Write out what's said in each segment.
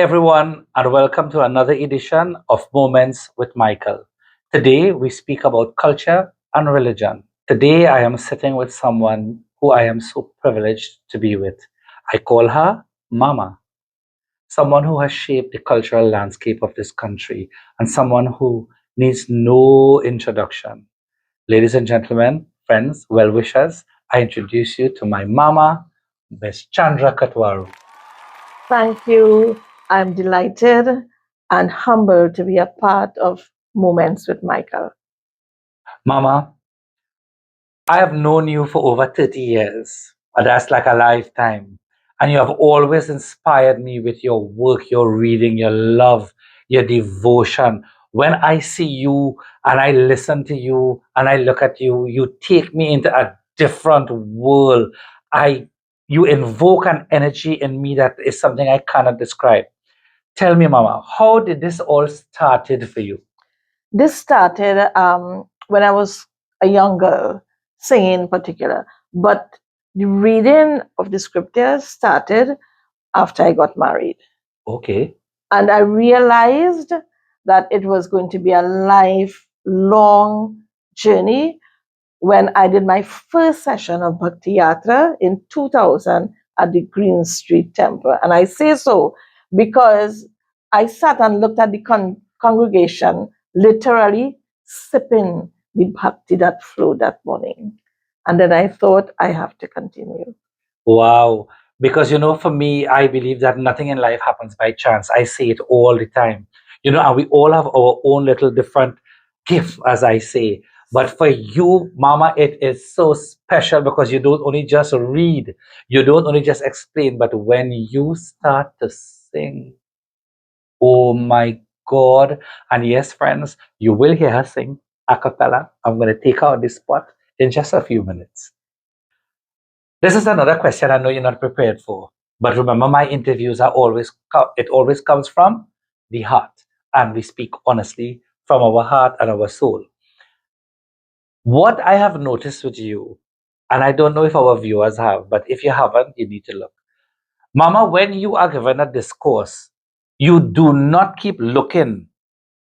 everyone, and welcome to another edition of Moments with Michael. Today, we speak about culture and religion. Today, I am sitting with someone who I am so privileged to be with. I call her Mama, someone who has shaped the cultural landscape of this country, and someone who needs no introduction. Ladies and gentlemen, friends, well wishers, I introduce you to my Mama, Miss Chandra Katwaroo. Thank you. I'm delighted and humbled to be a part of Moments with Michael. Mama, I have known you for over 30 years, and that's like a lifetime. And you have always inspired me with your work, your reading, your love, your devotion. When I see you and I listen to you and I look at you, you take me into a different world. I you invoke an energy in me that is something I cannot describe. Tell me, Mama, how did this all started for you? This started when I was a young girl, singing in particular, but the reading of the scriptures started after I got married. Okay. And I realized that it was going to be a lifelong journey when I did my first session of Bhakti Yatra in 2000 at the Green Street Temple. And I say so because I sat and looked at the congregation literally sipping the bhakti that flowed that morning. And then I thought, I have to continue. Wow. Because, for me, I believe that nothing in life happens by chance. I say it all the time. And we all have our own little different gift, as I say. But for you, Mama, it is so special because you don't only just read, you don't only just explain, but when you start to sing, oh my God. And yes, friends, you will hear her sing a cappella. I'm going to take her on the spot in just a few minutes. This is another question I know you're not prepared for, but remember, my interviews are it always comes from the heart, and we speak honestly from our heart and our soul. What I have noticed with you, and I don't know if our viewers have, but if you haven't, you need to look. Mama, when you are given a discourse, you do not keep looking.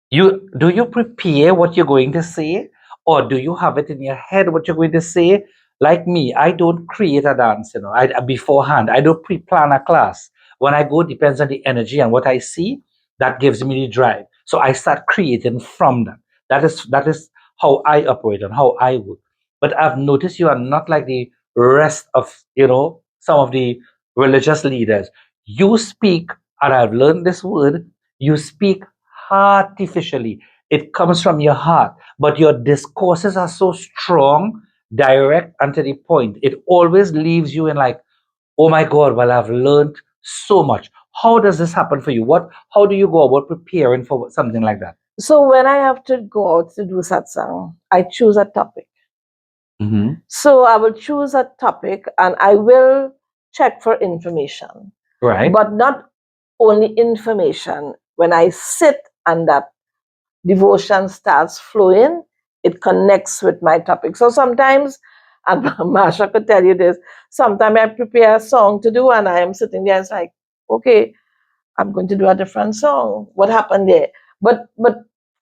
Do you prepare what you're going to say, or do you have it in your head what you're going to say? Like me, I don't create a dance, beforehand. I don't pre-plan a class. When I go, depends on the energy and what I see. That gives me the drive. So I start creating from that. That is how I operate and how I work. But I've noticed you are not like the rest of some of the religious leaders. You speak, and I've learned this word. You speak artificially. It comes from your heart, but your discourses are so strong, direct, and to the point. It always leaves you in like, oh my God, well, I've learned so much. How does this happen for you? How do you go about preparing for something like that? So when I have to go out to do satsang, I choose a topic. Mm-hmm. So I will choose a topic and I will check for information. Right. But not only information. When I sit and that devotion starts flowing, it connects with my topic. So sometimes, and Marsha could tell you this, sometimes I prepare a song to do and I am sitting there, it's like, okay, I'm going to do a different song. What happened there? But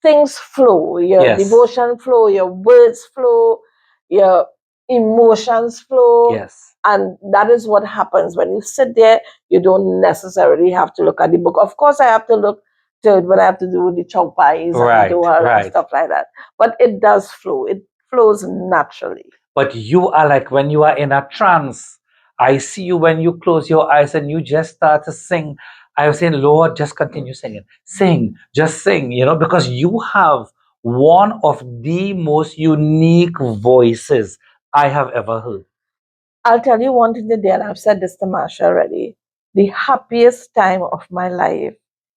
things flow. Your Yes. devotion flow, your words flow, your emotions flow. Yes. And that is what happens when you sit there. You don't necessarily have to look at the book. Of course, I have to look to it when I have to do the chokpais Right, and doha right. and stuff like that. But it does flow. It flows naturally. But you are like when you are in a trance. I see you when you close your eyes and you just start to sing. I was saying, Lord, just continue singing. Sing, just sing, because you have one of the most unique voices I have ever heard. I'll tell you one thing today, and I've said this to Marsha already. The happiest time of my life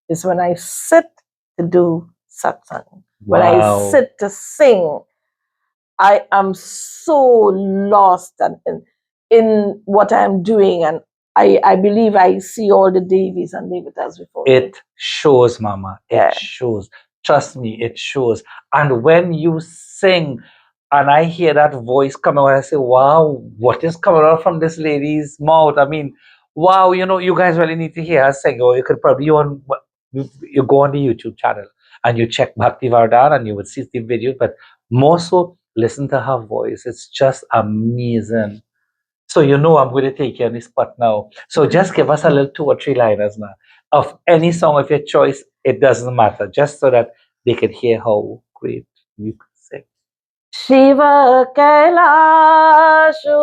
is when I sit to do satsang. When I Wow. sit to sing, I am so lost in what I'm doing, and I believe I see all the Devis and Devatas before me. It shows, Mama. It Yeah. shows. Trust me, it shows. And when you sing, and I hear that voice coming out, I say, wow, what is coming out from this lady's mouth? I mean, Wow, you guys really need to hear her sing. Or you could probably you go on the YouTube channel and you check Bhakti Vardhan and you would see the video, but more so listen to her voice. It's just amazing. So I'm going to take you on the spot now. So just give us a little 2 or 3 liners now of any song of your choice. It doesn't matter, just so that they can hear how great you can sing. Shiva Kailashu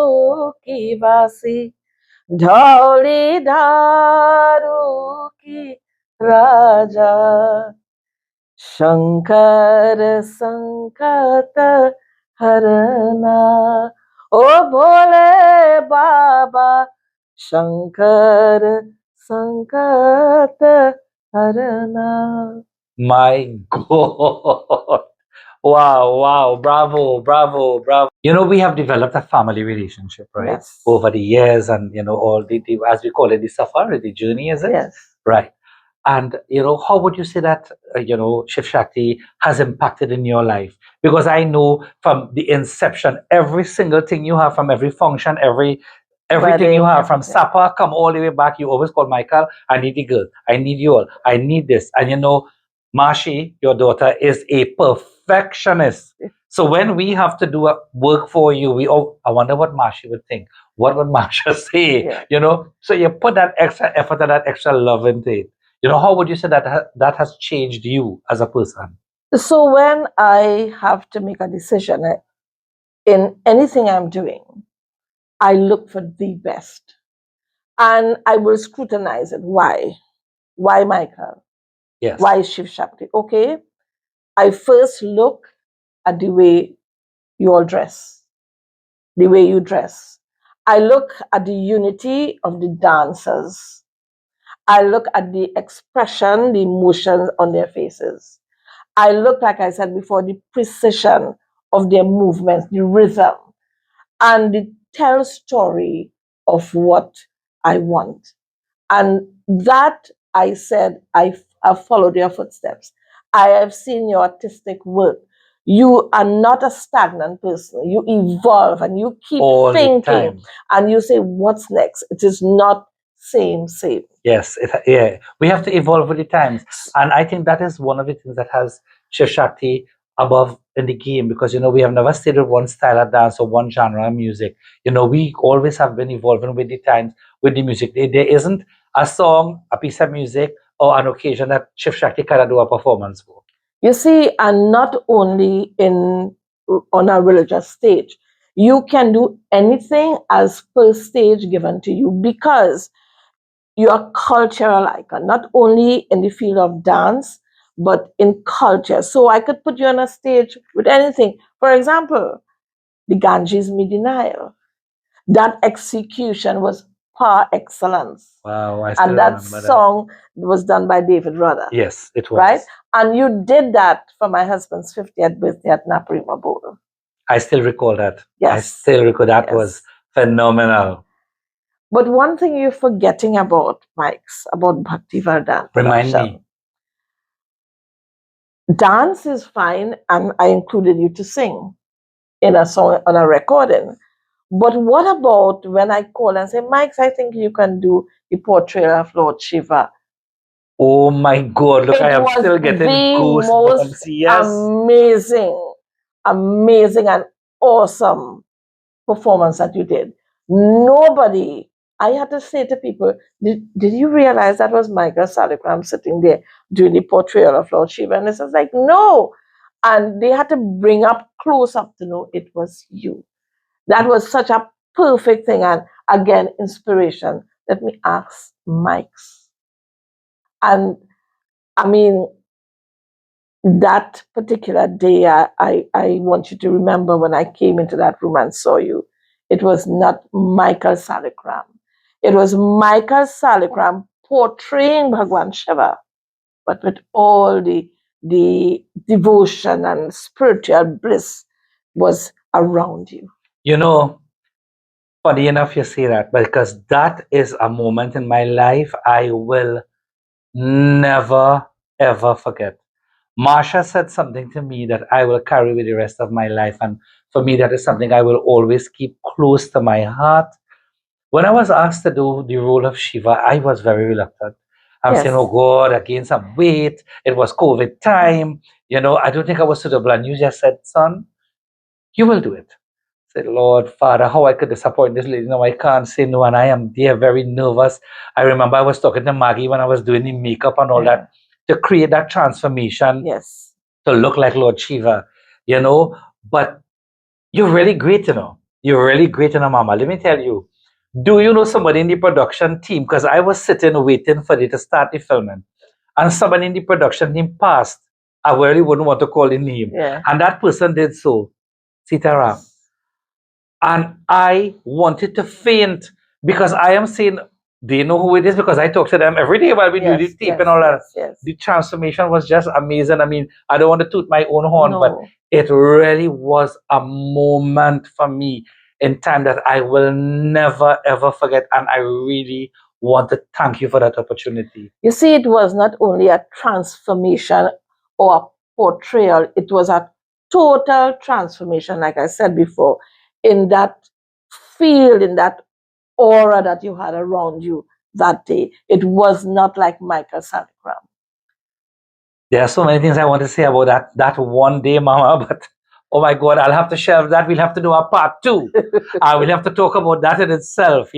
ki Vasi Dhauli Dharu ki Raja Shankar Sankat Harana O Bhole Baba Shankar Sankat Harana. My God. Wow, wow, bravo, bravo, bravo. We have developed a family relationship, right? Yes. Over the years and, all the, as we call it, the safari, the journey, is it? Yes. Right. And, how would you say that, Shiv Shakti has impacted in your life? Because I know from the inception, every single thing you have from every function, everything you Wedding, have from everything. Sapa, come all the way back, you always call Michael, I need the girl, I need you all, I need this. And Mashi, your daughter, is a perfectionist. So when we have to do work for you, I wonder what Mashi would think. What would Masha say? Yeah. So you put that extra effort and that extra love into it. How would you say that that has changed you as a person? So when I have to make a decision in anything I'm doing, I look for the best and I will scrutinize it. Why? Why Michael? Yes. Why Shiv Shakti? Okay. I first look at the way you all dress, the way you dress. I look at the unity of the dancers. I look at the expression, the emotions on their faces. I look, like I said before, the precision of their movements, the rhythm, and the tell story of what I want. And that I said, I've followed your footsteps. I have seen your artistic work. You are not a stagnant person. You evolve and you keep All the thinking time. and you say, what's next? It is not same. Yes, yeah. We have to evolve with the times. And I think that is one of the things that has Shiv Shakti above in the game because, we have never stayed with one style of dance or one genre of music. We always have been evolving with the times, with the music. There isn't a song, a piece of music, or an occasion that Shiv Shakti cannot do a performance for. You see, and not only on a religious stage, you can do anything as per stage given to you because you're a cultural icon, not only in the field of dance, but in culture. So I could put you on a stage with anything. For example, the Ganges Midinayal. That execution was par excellence. Wow, I And that song was done by David Rudder. Yes, it was. Right? And you did that for my husband's 50th birthday at Naparima Bowl. I still recall that. Yes. I still recall that Yes. was phenomenal. But one thing you're forgetting about, Mike's, about Bhakti Vardhan. Remind me. Dance is fine, and I included you to sing in a song on a recording. But what about when I call and say, Mike, I think you can do the portrayal of Lord Shiva? Oh my God! Look, I am still getting goosebumps. Yes, amazing, amazing, and awesome performance that you did. Nobody, I had to say to people, did you realize that was Michael Salikram sitting there doing the portrayal of Lord Shiva? And it was like, no. And they had to bring up close up to know it was you. That was such a perfect thing. And again, inspiration. Let me ask Mike's. And I mean, that particular day, I want you to remember when I came into that room and saw you, it was not Michael Salikram. It was Michael Salikram portraying Bhagwan Shiva, but with all the devotion and spiritual bliss was around you. Funny enough you say that because that is a moment in my life I will never ever forget. Marsha said something to me that I will carry with the rest of my life, and for me that is something I will always keep close to my heart. When I was asked to do the role of Shiva, I was very reluctant. I'm saying, oh Yes. God, I gained some weight. It was COVID time. I don't think I was suitable. And you just said, son, you will do it. I said, Lord, Father, how I could disappoint this lady. No, I can't say no. And I am there very nervous. I remember I was talking to Maggie when I was doing the makeup and all that to create that transformation Yes. to look like Lord Shiva, But you're really great, You're really great, Mama. Let me tell you. Do you know somebody in the production team? Because I was sitting waiting for it to start the filming. And somebody in the production team passed. I really wouldn't want to call the name. Yeah. And that person did so. Sitaram. And I wanted to faint because I am saying, they know who it is because I talk to them every day while we do the Yes. tape Yes. and all that. Yes. The transformation was just amazing. I mean, I don't want to toot my own horn, but No. it really was a moment for me in time that I will never ever forget. And I really want to thank you for that opportunity. You see, it was not only a transformation or a portrayal, it was a total transformation, like I said before, in that field, in that aura that you had around you that day. It was not like Michael Saligram. There are so many things I want to say about that one day, Mama, but oh my God, I'll have to shelve that. We'll have to do a part two. We'll have to talk about that in itself.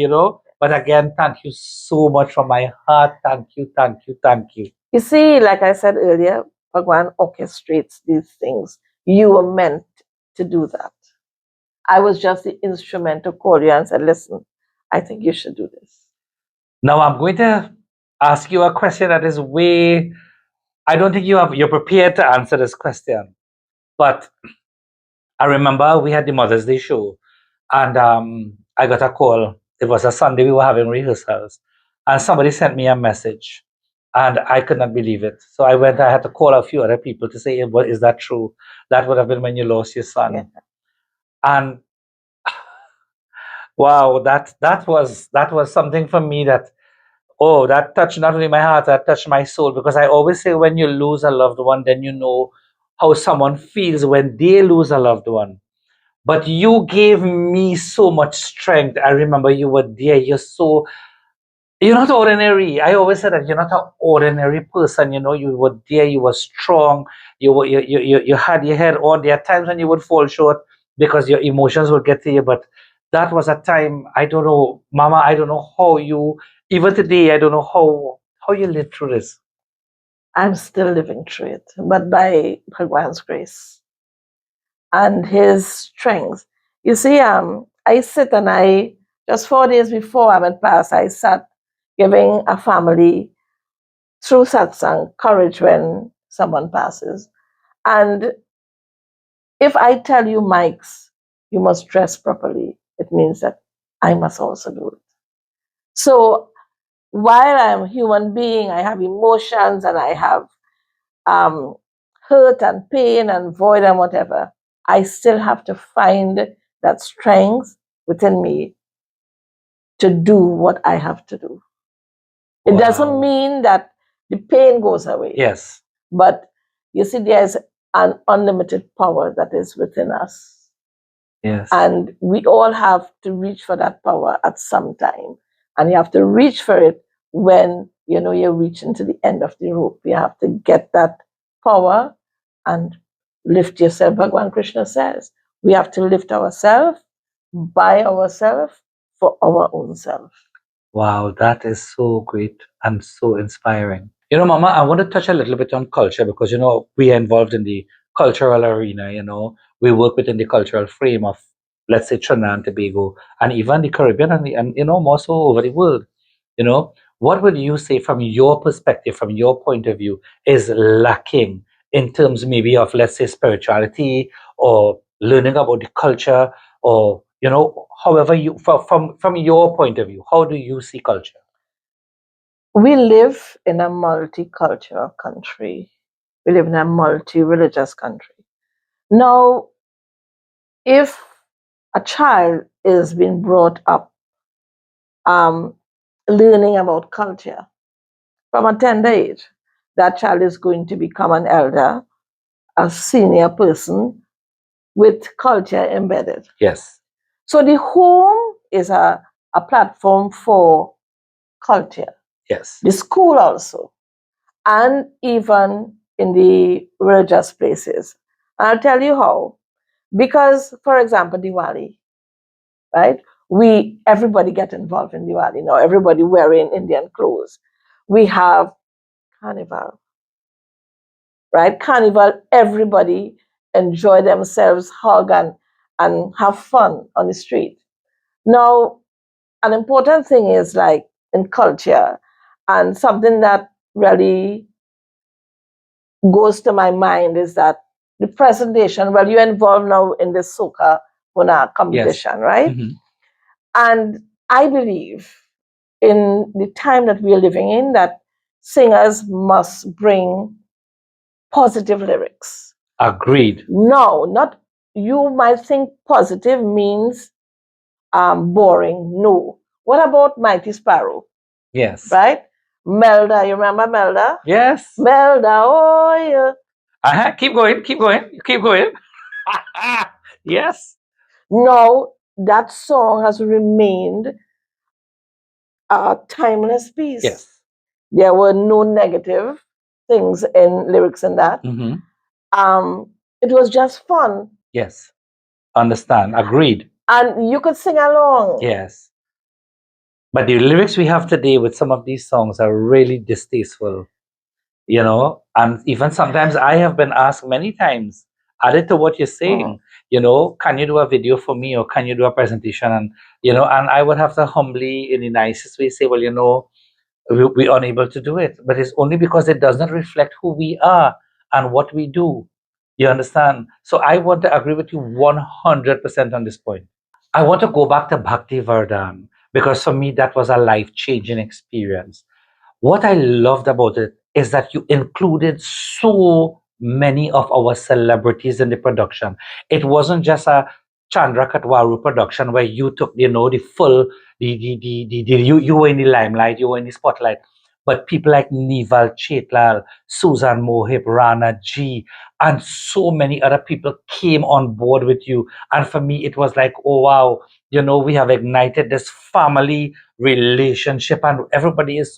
But again, thank you so much from my heart. Thank you, thank you, thank you. You see, like I said earlier, Bhagwan orchestrates these things. You were meant to do that. I was just the instrument to call you and say, listen, I think you should do this. Now I'm going to ask you a question that is I don't think you're prepared to answer this question. But I remember we had the Mother's Day show and I got a call. It was a Sunday, we were having rehearsals. And somebody sent me a message and I could not believe it. So I had to call a few other people to say, well, is that true? That would have been when you lost your son. Yeah. And wow, that was something for me that touched not only my heart, that touched my soul. Because I always say when you lose a loved one, then you know how someone feels when they lose a loved one. But you gave me so much strength. I remember you were there. You're not ordinary. I always said that you're not an ordinary person. You were there. You were strong. You had your head on. There are times when you would fall short because your emotions would get to you. But that was a time. I don't know, Mama. I don't know how you. Even today, I don't know how you lived through this. I'm still living through it, but by Bhagwan's grace and his strength. You see, I sit and just 4 days before I went past, I sat giving a family through satsang courage when someone passes. And if I tell you, Mikes, you must dress properly, it means that I must also do it. So while I'm a human being, I have emotions and I have um, hurt and pain and void and whatever, I still have to find that strength within me to do what I have to do. It doesn't Wow. mean that the pain goes away. Yes. But you see, there's an unlimited power that is within us. Yes. And we all have to reach for that power at some time. And you have to reach for it when you're reaching to the end of the rope. You have to get that power and lift yourself. Bhagwan Krishna says we have to lift ourselves by ourselves for our own self. Wow, that is so great and so inspiring. Mama, I want to touch a little bit on culture because, we are involved in the cultural arena, we work within the cultural frame of, let's say, Trinidad and Tobago and even the Caribbean and more so over the world. What would you say from your perspective, from your point of view, is lacking in terms maybe of, let's say, spirituality or learning about the culture or, however from your point of view, how do you see culture? We live in a multicultural country. We live in a multi-religious country. Now, if a child is being brought up um, learning about culture from a tender age, that child is going to become an elder, a senior person with culture embedded. Yes. So the home is a a platform for culture. Yes. The school also, and even in the religious places. I'll tell you how. Because, for example, Diwali, right? Everybody get involved in Diwali now. Everybody wearing Indian clothes. We have Carnival, right? Carnival, everybody enjoy themselves, hug and have fun on the street. Now, an important thing is like in culture, and something that really goes to my mind is that the presentation, well, you're involved now in the soca Huna competition, right? Mhm. And I believe in the time that we are living in that singers must bring positive lyrics. Agreed. No, not you might think positive means boring. No. What about Mighty Sparrow? Yes. Right? Melda, you remember Melda? Yes. Melda, oh yeah. Keep going. Keep going. Keep going. Yes. No, that song has remained a timeless piece. Yes. There were no negative things in lyrics in that. Mm-hmm. It was just fun. Yes. Understand. Agreed. And you could sing along. Yes. But the lyrics we have today with some of these songs are really distasteful, and even sometimes I have been asked many times, added to what you're saying, can you do a video for me or can you do a presentation? And I would have to humbly, in the nicest way, say, well, we're unable to do it. But it's only because it does not reflect who we are and what we do. You understand? So I want to agree with you 100% on this point. I want to go back to Bhakti Vardhan because for me, that was a life changing experience. What I loved about it is that you included so many of our celebrities in the production. It wasn't just a Chandra Katwaroo production where you took, the full, you were in the limelight, you were in the spotlight. But people like Nival Chetlal, Susan Mohib, Rana G, and so many other people came on board with you. And for me, it was like, oh wow, we have ignited this family relationship, and everybody is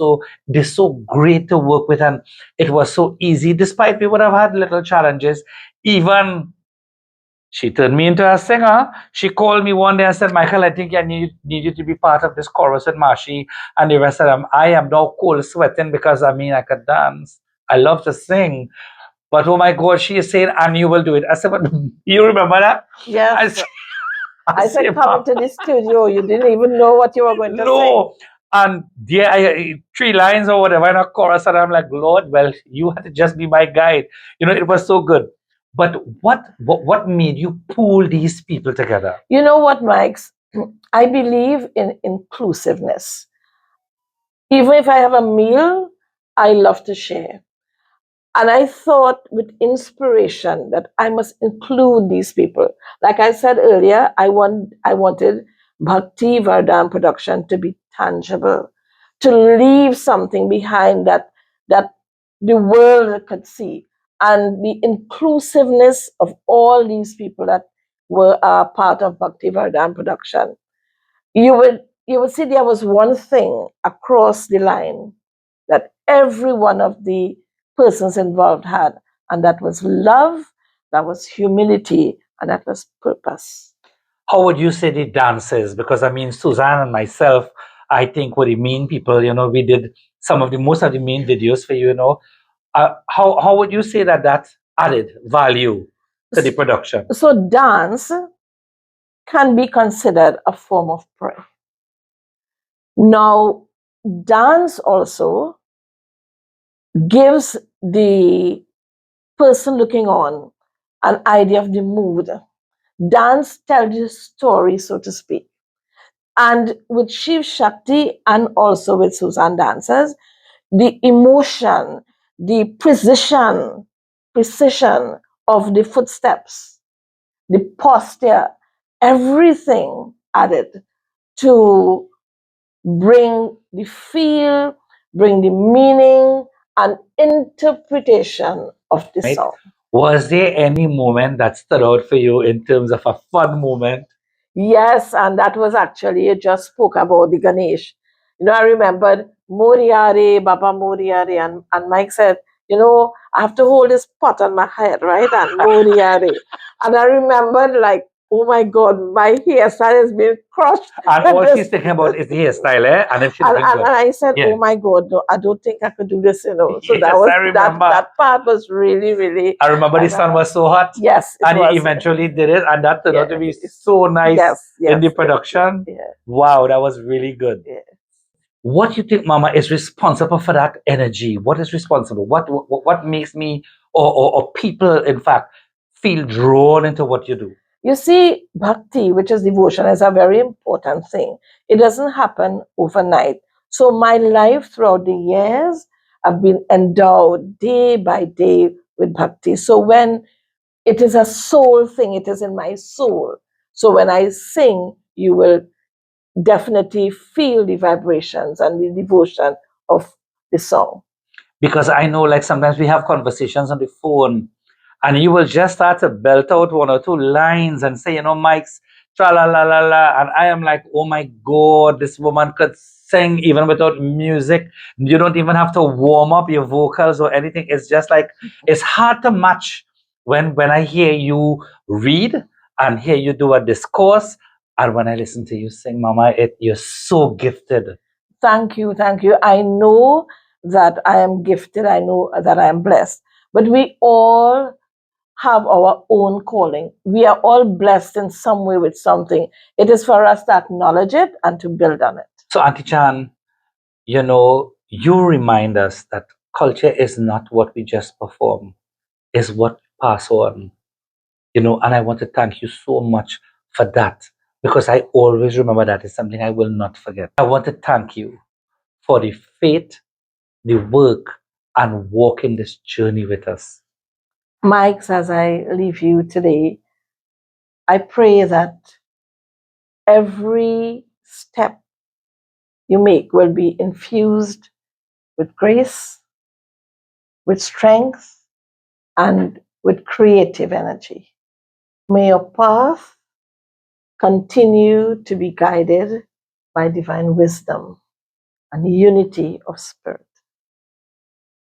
they're so great to work with, and it was so easy. Despite we would have had little challenges, even she turned me into a singer. She called me one day and said, Michael, I think I need you to be part of this chorus with Mashi and the rest of them. I am now cold sweating because I could dance. I love to sing. But oh my God, she is saying, and you will do it. I said, but you remember that? Yes. I said, said, come into the studio. You didn't even know what you were going to no. And yeah, three lines or whatever in a chorus, and I'm like, Lord, well, you had to just be my guide. It was so good. But what made you pull these people together? You know what, Mike? I believe in inclusiveness. Even if I have a meal, I love to share. And I thought with inspiration that I must include these people. Like I said earlier, I wanted Bhakti Vardhan production to be tangible, to leave something behind that the world could see. And the inclusiveness of all these people that were part of Bhakti Vardhan production. You would see there was one thing across the line that every one of the persons involved had, and that was love, that was humility, and that was purpose. How would you say the dances? Because I mean, Suzanne and myself, I think were the main people. We did most of the main videos for you. How would you say that added value to the production? So dance can be considered a form of prayer. Now, dance also gives the person looking on an idea of the mood. Dance tells the story, so to speak. And with Shiv Shakti and also with Susan dancers, the emotion, the precision of the footsteps, the posture, everything added to bring the feel, bring the meaning and interpretation of the Right? song. Was there any moment that stood out for you in terms of a fun moment? Yes, and that was actually, it just spoke about the Ganesh. I remembered Moriare, Baba Moriare, and Mike said, I have to hold this pot on my head, right? And Moriare. And I remembered, like, oh my God, my hairstyle has been crushed And with all this. she's thinking about is the hairstyle, eh? And if she And, doesn't and, do and it. I said, Yeah. oh my God, no, I don't think I could do this, So that Yes, was I remember. that part was really, really. I remember the sun was so hot. Yes, it And you was. eventually did it, and that turned out to be Yes, so nice in the yes, production. yeah, Wow, that was really good. yeah. What do you think, Mama, is responsible for that energy? What is responsible? What makes me or people, in fact, feel drawn into what you do? You see, bhakti, which is devotion, is a very important thing. It doesn't happen overnight. So my life throughout the years, I've been endowed day by day with bhakti. So when it is a soul thing, it is in my soul. So when I sing, you will definitely feel the vibrations and the devotion of the song. Because I know, like, sometimes we have conversations on the phone, and you will just start to belt out one or two lines and say, Mike's tra la la la la, and I am like, oh my God, this woman could sing even without music. You don't even have to warm up your vocals or anything. It's just like it's hard to match when I hear you read and hear you do a discourse, and when I listen to you sing, Mama, you're so gifted. Thank you, thank you. I know that I am gifted, I know that I am blessed, but we all have our own calling. We are all blessed in some way with something. It is for us to acknowledge it and to build on it. So, Auntie Chan, you remind us that culture is not what we just perform, is what we pass on. And I want to thank you so much for that, because I always remember that is something I will not forget. I want to thank you for the faith, the work, and walking this journey with us. Mike, as I leave you today, I pray that every step you make will be infused with grace, with strength, and with creative energy. May your path continue to be guided by divine wisdom and unity of spirit.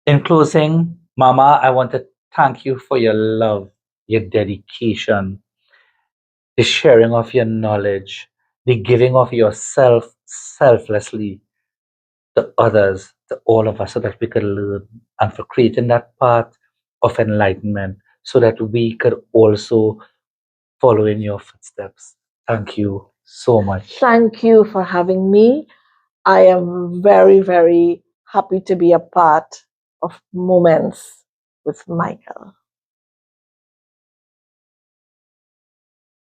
In closing, Mama, I want to thank you for your love, your dedication, the sharing of your knowledge, the giving of yourself selflessly to others, to all of us, so that we could learn, and for creating that path of enlightenment so that we could also follow in your footsteps. Thank you so much. Thank you for having me. I am very, very happy to be a part of Moments with Michael.